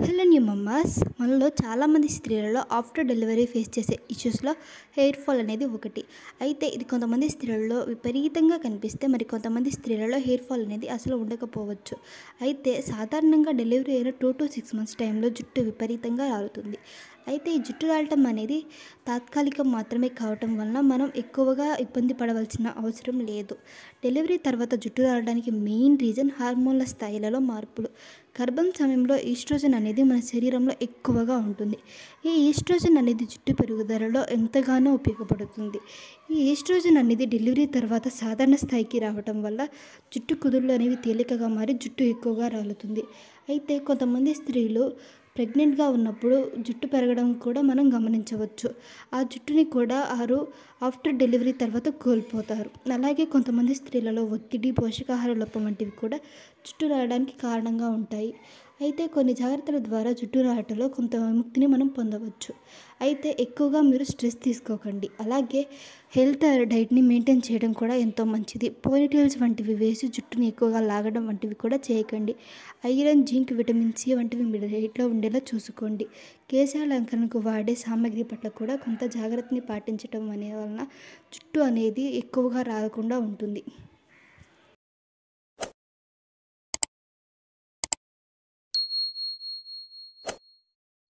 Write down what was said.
Hello new mama's. మనలో చాలామంది స్త్రీలలో ఆఫ్టర్ డెలివరీ ఫేస్ చేసే ఇష్యూస్లో హెయిర్ ఫాల్ అనేది ఒకటి. అయితే ఇది కొంతమంది స్త్రీలలో విపరీతంగా కనిపిస్తే మరి కొంతమంది స్త్రీలలో హెయిర్ ఫాల్ అనేది అసలు ఉండకపోవచ్చు. అయితే సాధారణంగా డెలివరీ అయిన 2 to 6 months టైంలో జుట్టు విపరీతంగా రాలుతుంది. అయితే ఈ జుట్టు రాలటం అనేది తాత్కాలికం మాత్రమే కావటం వలన మనం ఎక్కువగా ఇబ్బంది పడవలసిన అవసరం లేదు. డెలివరీ తర్వాత జుట్టు రాలడానికి మెయిన్ రీజన్ హార్మోన్ల స్థాయిలలో మార్పులు. గర్భం సమయంలో ఈస్ట్రోజన్ అనేది మన శరీరంలో ఎక్కువగా ఉంటుంది. ఈ ఈస్ట్రోజన్ అనేది జుట్టు పెరుగుదలలో ఎంతగానో ఉపయోగపడుతుంది. ఈ ఈస్ట్రోజన్ అనేది డెలివరీ తర్వాత సాధారణ స్థాయికి రావటం వల్ల జుట్టు కుదుళ్ళు అనేవి తేలికగా మారి జుట్టు ఎక్కువగా రాలుతుంది. అయితే కొంతమంది స్త్రీలు ప్రెగ్నెంట్గా ఉన్నప్పుడు జుట్టు పెరగడం కూడా మనం గమనించవచ్చు. ఆ జుట్టుని కూడా వారు ఆఫ్టర్ డెలివరీ తర్వాత కోల్పోతారు. అలాగే కొంతమంది స్త్రీలలో ఒత్తిడి, పోషకాహార లోపం వంటివి కూడా జుట్టు రావడానికి కారణంగా ఉంటాయి. అయితే కొన్ని జాగ్రత్తల ద్వారా జుట్టు రావటంలో కొంత విముక్తిని మనం పొందవచ్చు. అయితే ఎక్కువగా మీరు స్ట్రెస్ తీసుకోకండి. అలాగే హెల్త్ డైట్ని మెయింటైన్ చేయడం కూడా ఎంతో మంచిది. పోనీటైల్స్ వంటివి వేసి జుట్టుని ఎక్కువగా లాగడం వంటివి కూడా చేయకండి. ఐరన్, జింక్, విటమిన్ సి వంటివి మీ డైట్లో ఉండేలా చూసుకోండి. కేశాలంకరణకు వాడే సామాగ్రి పట్ల కూడా కొంత జాగ్రత్తని పాటించడం వలన జుట్టు అనేది ఎక్కువగా రాలకుండా ఉంటుంది.